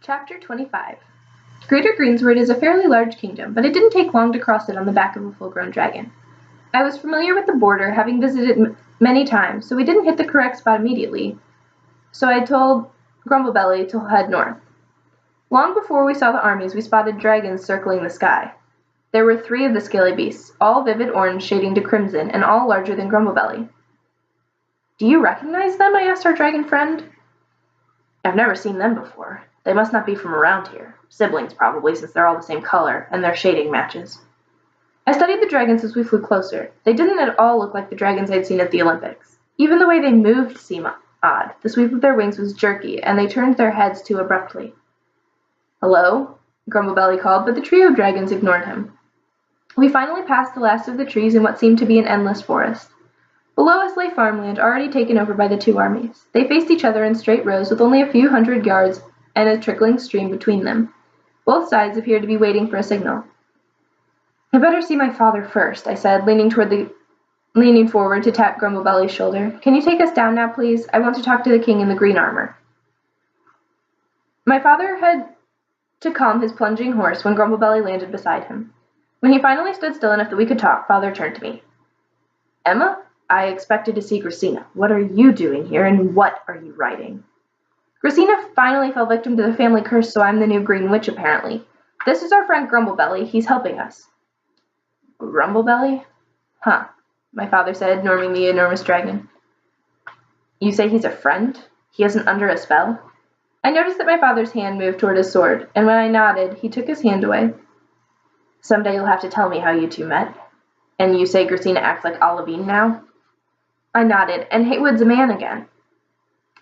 Chapter 25. Greater Greensward is a fairly large kingdom, but it didn't take long to cross it on the back of a full-grown dragon. I was familiar with the border, having visited many times, so we didn't hit the correct spot immediately, so I told Grumblebelly to head north. Long before we saw the armies, we spotted dragons circling the sky. There were 3 of the scaly beasts, all vivid orange shading to crimson, and all larger than Grumblebelly. "Do you recognize them?" I asked our dragon friend. "I've never seen them before. They must not be from around here. Siblings, probably, since they're all the same color, and their shading matches." I studied the dragons as we flew closer. They didn't at all look like the dragons I'd seen at the Olympics. Even the way they moved seemed odd. The sweep of their wings was jerky, and they turned their heads too abruptly. "Hello?" Grumblebelly called, but the trio of dragons ignored him. We finally passed the last of the trees in what seemed to be an endless forest. Below us lay farmland, already taken over by the 2 armies. They faced each other in straight rows with only a few hundred yards and a trickling stream between them. Both sides appeared to be waiting for a signal. "I better see my father first," I said, leaning forward to tap Grumblebelly's shoulder. "Can you take us down now, please? I want to talk to the king in the green armor." My father had to calm his plunging horse when Grumblebelly landed beside him. When he finally stood still enough that we could talk, Father turned to me. "Emma, I expected to see Gracina. What are you doing here, and what are you writing?" "Gracina finally fell victim to the family curse, so I'm the new Green Witch, apparently. This is our friend Grumblebelly. He's helping us." "Grumblebelly? Huh," my father said, norming the enormous dragon. "You say he's a friend? He isn't under a spell?" I noticed that my father's hand moved toward his sword, and when I nodded, he took his hand away. "Someday you'll have to tell me how you 2 met. And you say Gracina acts like Olivine now?" I nodded, and Haywood's a man again.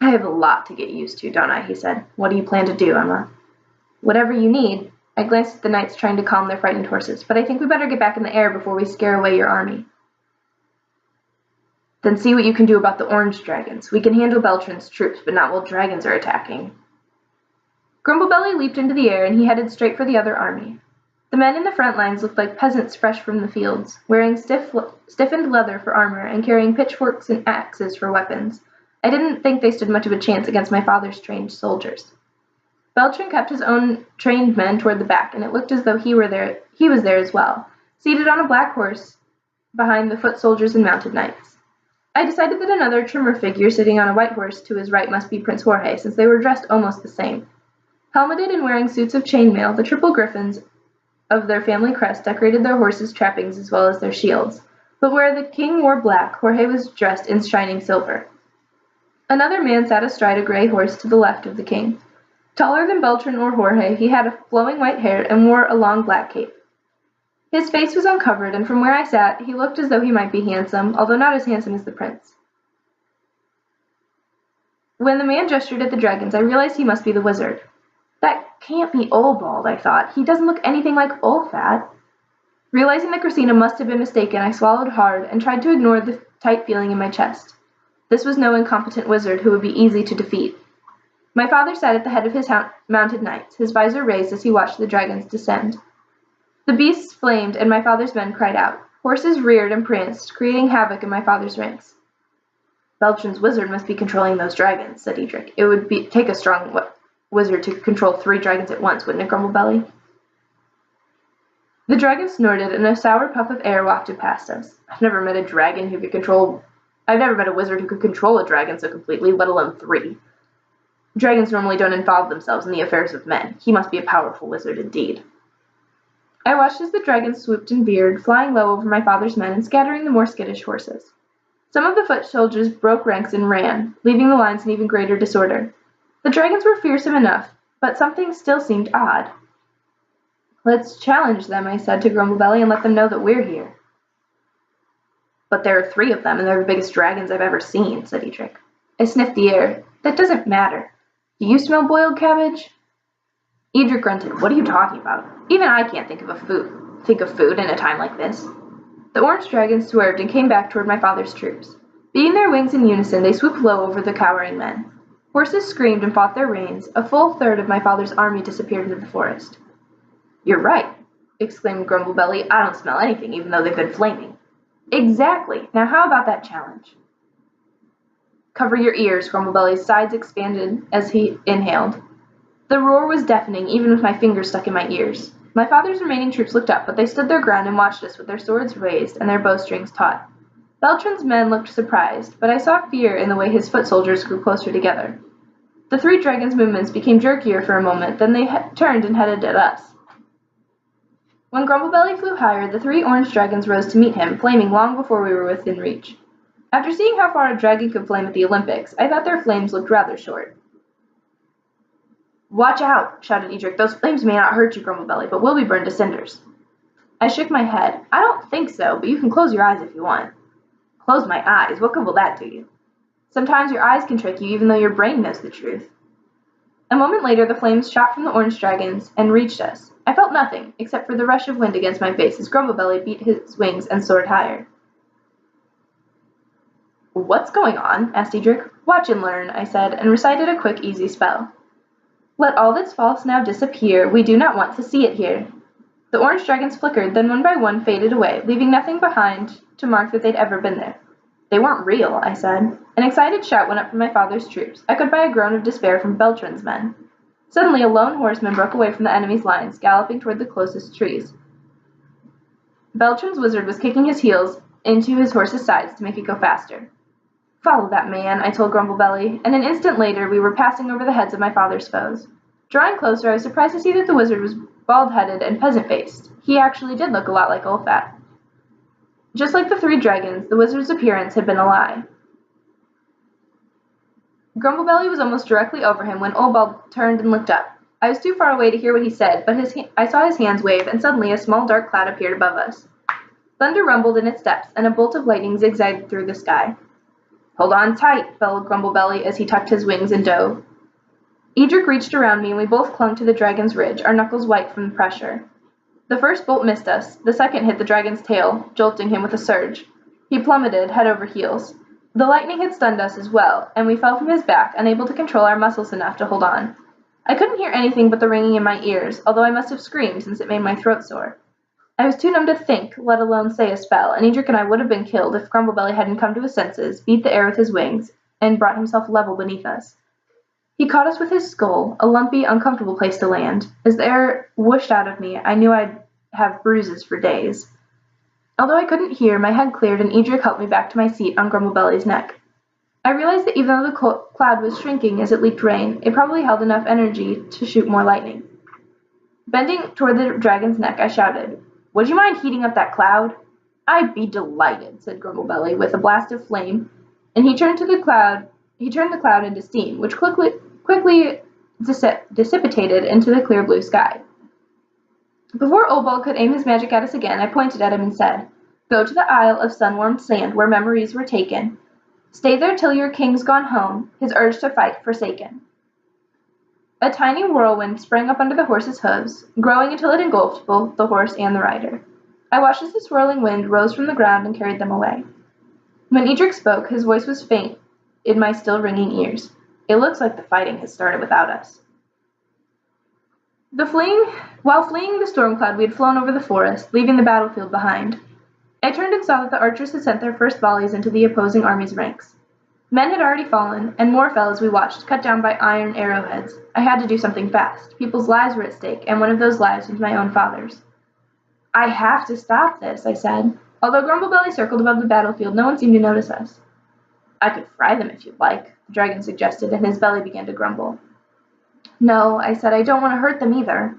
"I have a lot to get used to, don't I?" he said. "What do you plan to do, Emma?" "Whatever you need." I glanced at the knights trying to calm their frightened horses, "but I think we better get back in the air before we scare away your army." "Then see what you can do about the orange dragons. We can handle Beltran's troops, but not while dragons are attacking." Grumblebelly leaped into the air, and he headed straight for the other army. The men in the front lines looked like peasants fresh from the fields, wearing stiffened leather for armor and carrying pitchforks and axes for weapons. I didn't think they stood much of a chance against my father's trained soldiers. Beltran kept his own trained men toward the back, and it looked as though he was there as well, seated on a black horse behind the foot soldiers and mounted knights. I decided that another trimmer figure sitting on a white horse to his right must be Prince Jorge, since they were dressed almost the same. Helmeted and wearing suits of chainmail, the triple griffins of their family crest decorated their horses' trappings as well as their shields, but where the king wore black, Jorge was dressed in shining silver. Another man sat astride a gray horse to the left of the king. Taller than Beltran or Jorge, he had flowing white hair and wore a long black cape. His face was uncovered, and from where I sat, he looked as though he might be handsome, although not as handsome as the prince. When the man gestured at the dragons, I realized he must be the wizard. That can't be Olbald, I thought. He doesn't look anything like Olfat. Realizing that Gracina must have been mistaken, I swallowed hard and tried to ignore the tight feeling in my chest. This was no incompetent wizard who would be easy to defeat. My father sat at the head of his mounted knights, his visor raised as he watched the dragons descend. The beasts flamed, and my father's men cried out. Horses reared and pranced, creating havoc in my father's ranks. "Beltran's wizard must be controlling those dragons," said Edric. "It would take a strong wizard to control 3 dragons at once, wouldn't it, Grumblebelly?" The dragon snorted, and a sour puff of air wafted past us. I've never met a wizard who could control a dragon so completely, let alone 3. Dragons normally don't involve themselves in the affairs of men. He must be a powerful wizard indeed. I watched as the dragon swooped and veered, flying low over my father's men and scattering the more skittish horses. Some of the foot soldiers broke ranks and ran, leaving the lines in even greater disorder. The dragons were fearsome enough, but something still seemed odd. "Let's challenge them," I said to Grumblebelly, "and let them know that we're here." "But there are 3 of them, and they're the biggest dragons I've ever seen," said Edric. I sniffed the air. "That doesn't matter. Do you smell boiled cabbage?" Edric grunted. "What are you talking about? Even I can't think of food in a time like this." The orange dragons swerved and came back toward my father's troops. Beating their wings in unison, they swooped low over the cowering men. Horses screamed and fought their reins. A full third of my father's army disappeared into the forest. "You're right," exclaimed Grumblebelly. "I don't smell anything, even though they've been flaming." "Exactly. Now how about that challenge?" "Cover your ears." Grumblebelly's sides expanded as he inhaled. The roar was deafening, even with my fingers stuck in my ears. My father's remaining troops looked up, but they stood their ground and watched us with their swords raised and their bowstrings taut. Beltran's men looked surprised, but I saw fear in the way his foot soldiers grew closer together. The three dragons' movements became jerkier for a moment, then they turned and headed at us. When Grumblebelly flew higher, the three orange dragons rose to meet him, flaming long before we were within reach. After seeing how far a dragon could flame at the Olympics, I thought their flames looked rather short. "Watch out!" shouted Edric. "Those flames may not hurt you, Grumblebelly, but will be burned to cinders." I shook my head. "I don't think so, but you can close your eyes if you want." "Close my eyes? What good will that do you?" "Sometimes your eyes can trick you even though your brain knows the truth." A moment later the flames shot from the orange dragons and reached us. I felt nothing, except for the rush of wind against my face as Grumblebelly beat his wings and soared higher. "What's going on?" asked Edric. "Watch and learn," I said, and recited a quick, easy spell. "Let all that's false now disappear. We do not want to see it here." The orange dragons flickered, then one by one faded away, leaving nothing behind to mark that they'd ever been there. "They weren't real," I said. An excited shout went up from my father's troops, echoed by a groan of despair from Beltran's men. Suddenly a lone horseman broke away from the enemy's lines, galloping toward the closest trees. Beltran's wizard was kicking his heels into his horse's sides to make it go faster. "Follow that man," I told Grumblebelly, and an instant later we were passing over the heads of my father's foes. Drawing closer, I was surprised to see that the wizard was bald-headed and peasant-faced. He actually did look a lot like Olfat. Just like the three dragons, the wizard's appearance had been a lie. Grumblebelly was almost directly over him when Olbald turned and looked up. I was too far away to hear what he said, but I saw his hands wave, and suddenly a small dark cloud appeared above us. Thunder rumbled in its depths, and a bolt of lightning zigzagged through the sky. "Hold on tight," bellowed Grumblebelly as he tucked his wings and dove. Edric reached around me, and we both clung to the dragon's ridge, our knuckles white from the pressure. The first bolt missed us. The second hit the dragon's tail, jolting him with a surge. He plummeted, head over heels. The lightning had stunned us as well, and we fell from his back, unable to control our muscles enough to hold on. I couldn't hear anything but the ringing in my ears, although I must have screamed since it made my throat sore. I was too numb to think, let alone say a spell, and Edric and I would have been killed if Grumblebelly hadn't come to his senses, beat the air with his wings, and brought himself level beneath us. He caught us with his skull, a lumpy, uncomfortable place to land. As the air whooshed out of me, I knew I'd have bruises for days. Although I couldn't hear, my head cleared and Edric helped me back to my seat on Grumblebelly's neck. I realized that even though the cloud was shrinking as it leaked rain, it probably held enough energy to shoot more lightning. Bending toward the dragon's neck, I shouted, "Would you mind heating up that cloud?" "I'd be delighted," said Grumblebelly with a blast of flame, and he turned the cloud into steam, which quickly dissipated into the clear blue sky. Before Olbald could aim his magic at us again, I pointed at him and said, "Go to the Isle of Sun-warmed Sand, where memories were taken. Stay there till your king's gone home, his urge to fight forsaken." A tiny whirlwind sprang up under the horse's hooves, growing until it engulfed both the horse and the rider. I watched as the swirling wind rose from the ground and carried them away. When Edric spoke, his voice was faint in my still ringing ears. "It looks like the fighting has started without us." While fleeing the storm cloud, we had flown over the forest, leaving the battlefield behind. I turned and saw that the archers had sent their first volleys into the opposing army's ranks. Men had already fallen, and more fell as we watched, cut down by iron arrowheads. I had to do something fast. People's lives were at stake, and one of those lives was my own father's. "I have to stop this," I said. Although Grumblebelly circled above the battlefield, no one seemed to notice us. "I could fry them if you'd like," the dragon suggested, and his belly began to grumble. "No," I said, "I don't want to hurt them either."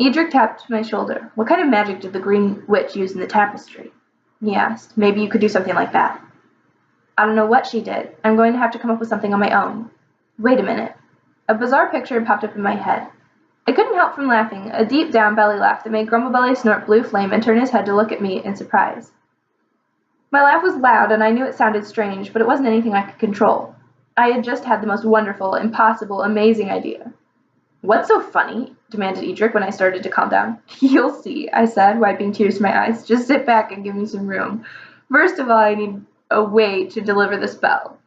Edric tapped my shoulder. "What kind of magic did the Green Witch use in the tapestry?" he asked. "Maybe you could do something like that." "I don't know what she did. I'm going to have to come up with something on my own." "Wait a minute." A bizarre picture popped up in my head. I couldn't help from laughing, a deep down belly laugh that made Grumblebelly snort blue flame and turn his head to look at me in surprise. My laugh was loud, and I knew it sounded strange, but it wasn't anything I could control. I had just had the most wonderful, impossible, amazing idea. "What's so funny?" demanded Edric when I started to calm down. "You'll see," I said, wiping tears from my eyes. "Just sit back and give me some room. First of all, I need a way to deliver the spell.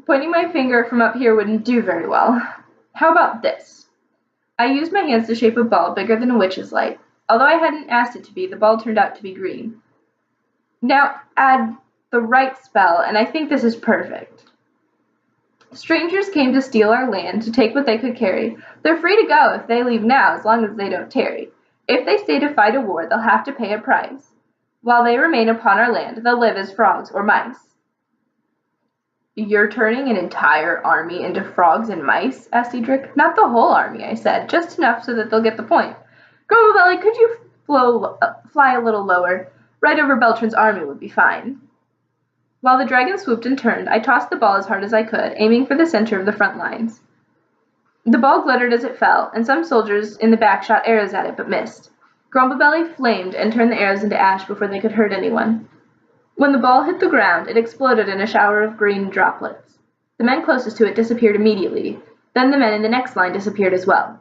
Pointing my finger from up here wouldn't do very well. How about this?" I used my hands to shape a ball bigger than a witch's light. Although I hadn't asked it to be, the ball turned out to be green. "Now add the right spell, and I think this is perfect." Strangers came to steal our land, to take what they could carry. They're free to go if they leave now, as long as they don't tarry. If they stay to fight a war, they'll have to pay a price. While they remain upon our land, they'll live as frogs or mice." "You're turning an entire army into frogs and mice?" asked Edric. "Not the whole army," I said, "just enough so that they'll get the point. Grumblebelly, could you fly a little lower? Right over Beltran's army would be fine." While the dragon swooped and turned, I tossed the ball as hard as I could, aiming for the center of the front lines. The ball glittered as it fell, and some soldiers in the back shot arrows at it, but missed. Grumblebelly flamed and turned the arrows into ash before they could hurt anyone. When the ball hit the ground, it exploded in a shower of green droplets. The men closest to it disappeared immediately. Then the men in the next line disappeared as well.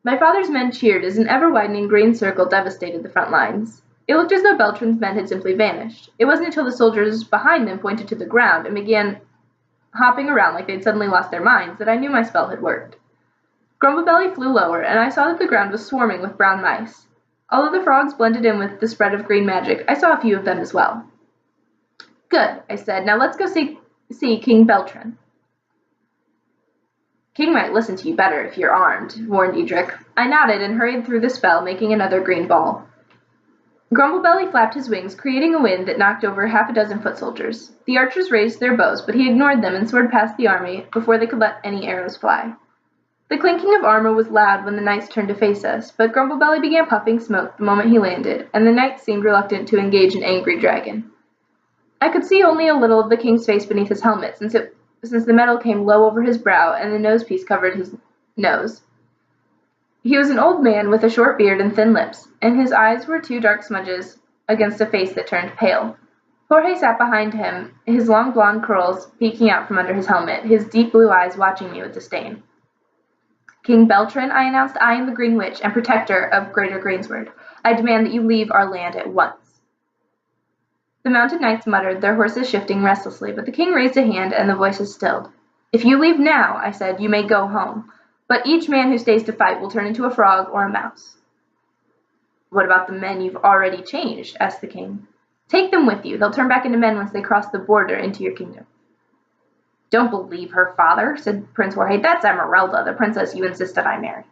My father's men cheered as an ever-widening green circle devastated the front lines. It looked as though Beltran's men had simply vanished. It wasn't until the soldiers behind them pointed to the ground and began hopping around like they'd suddenly lost their minds that I knew my spell had worked. Grumblebelly flew lower, and I saw that the ground was swarming with brown mice. Although the frogs blended in with the spread of green magic, I saw a few of them as well. "Good," I said. "Now let's go see King Beltran." "King might listen to you better if you're armed," warned Edric. I nodded and hurried through the spell, making another green ball. Grumblebelly flapped his wings, creating a wind that knocked over half a dozen foot soldiers. The archers raised their bows, but he ignored them and soared past the army before they could let any arrows fly. The clinking of armor was loud when the knights turned to face us, but Grumblebelly began puffing smoke the moment he landed, and the knights seemed reluctant to engage an angry dragon. I could see only a little of the king's face beneath his helmet, since the metal came low over his brow and the nosepiece covered his nose. He was an old man with a short beard and thin lips, and his eyes were two dark smudges against a face that turned pale. Jorge sat behind him, his long blonde curls peeking out from under his helmet, his deep blue eyes watching me with disdain. "King Beltran," I announced, "I am the Green Witch and protector of Greater Greensward. I demand that you leave our land at once." The mounted knights muttered, their horses shifting restlessly, but the king raised a hand and the voices stilled. "If you leave now," I said, "you may go home. But each man who stays to fight will turn into a frog or a mouse." "What about the men you've already changed?" asked the king. "Take them with you. They'll turn back into men once they cross the border into your kingdom." "Don't believe her, father," said Prince Jorge. "That's Esmeralda, the princess you insisted I marry.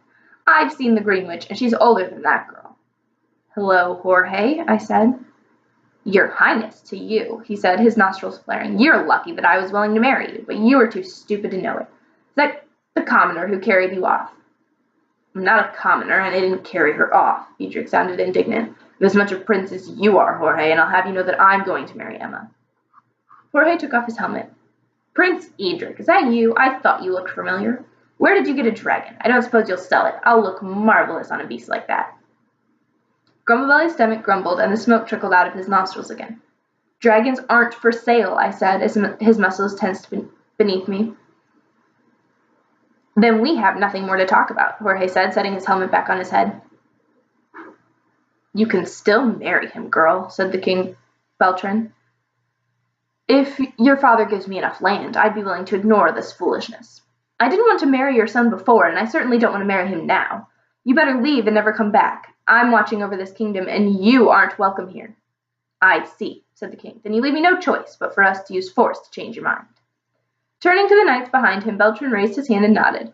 I've seen the Green Witch, and she's older than that girl." "Hello, Jorge," I said. "Your Highness to you," he said, his nostrils flaring. "You're lucky that I was willing to marry you, but you were too stupid to know it. Is that the commoner who carried you off?" "I'm not a commoner, and I didn't carry her off." Edric sounded indignant. "I'm as much a prince as you are, Jorge, and I'll have you know that I'm going to marry Emma." Jorge took off his helmet. "Prince Edric, is that you? I thought you looked familiar. Where did you get a dragon? I don't suppose you'll sell it. I'll look marvelous on a beast like that." Grumblebelly's stomach grumbled, and the smoke trickled out of his nostrils again. "Dragons aren't for sale," I said, as his muscles tensed beneath me. "Then we have nothing more to talk about," Jorge said, setting his helmet back on his head. "You can still marry him, girl," said the King Beltran. "If your father gives me enough land, I'd be willing to ignore this foolishness. I didn't want to marry your son before, and I certainly don't want to marry him now. You better leave and never come back. I'm watching over this kingdom, and you aren't welcome here." "I see," said the king. "Then you leave me no choice but for us to use force to change your mind." Turning to the knights behind him, Beltran raised his hand and nodded.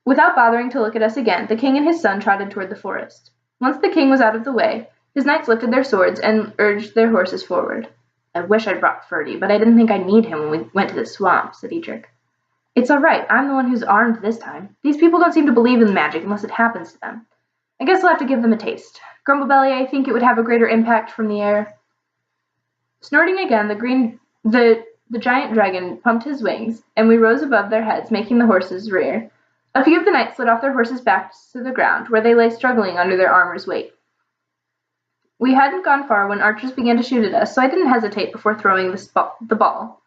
Without bothering to look at us again, the king and his son trotted toward the forest. Once the king was out of the way, his knights lifted their swords and urged their horses forward. "I wish I'd brought Ferdy, but I didn't think I'd need him when we went to the swamp," said Edric. "It's all right. I'm the one who's armed this time. These people don't seem to believe in magic unless it happens to them. I guess I'll have to give them a taste. Grumblebelly, I think it would have a greater impact from the air." Snorting again, the giant dragon pumped his wings, and we rose above their heads, making the horses rear. A few of the knights slid off their horses' backs to the ground, where they lay struggling under their armor's weight. We hadn't gone far when archers began to shoot at us, so I didn't hesitate before throwing the ball.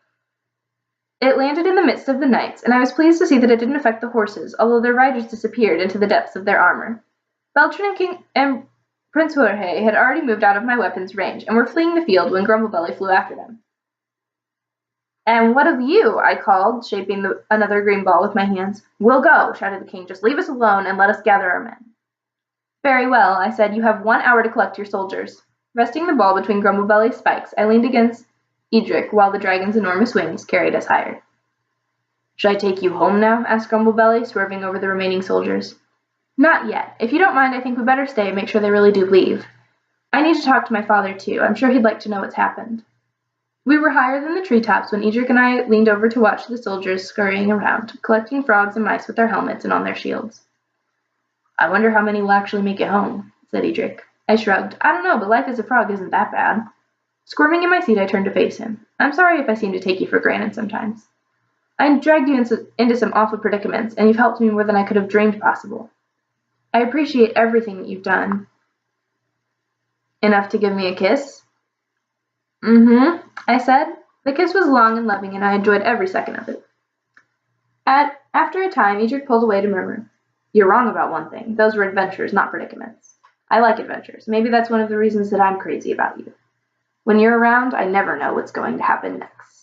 It landed in the midst of the knights, and I was pleased to see that it didn't affect the horses, although their riders disappeared into the depths of their armor. Beltran and Prince Jorge had already moved out of my weapon's range, and were fleeing the field when Grumblebelly flew after them. "And what of you?" I called, shaping another green ball with my hands. "We'll go," shouted the king. "Just leave us alone and let us gather our men." "Very well," I said. "You have 1 hour to collect your soldiers." Resting the ball between Grumblebelly's spikes, I leaned against Edric while the dragon's enormous wings carried us higher. Should I take you home now? Asked Grumblebelly, swerving over the remaining soldiers. Not yet. If you don't mind, I think we better stay and make sure they really do leave. I need to talk to my father, too. I'm sure he'd like to know what's happened. We were higher than the treetops when Edric and I leaned over to watch the soldiers scurrying around, collecting frogs and mice with their helmets and on their shields. I wonder how many will actually make it home, said Edric. I shrugged. I don't know, but life as a frog isn't that bad. Squirming in my seat, I turned to face him. I'm sorry if I seem to take you for granted sometimes. I dragged you into some awful predicaments, and you've helped me more than I could have dreamed possible. I appreciate everything that you've done. Enough to give me a kiss? Mm-hmm, I said. The kiss was long and loving, and I enjoyed every second of it. After a time, Edric pulled away to murmur, You're wrong about one thing. Those were adventures, not predicaments. I like adventures. Maybe that's one of the reasons that I'm crazy about you. When you're around, I never know what's going to happen next.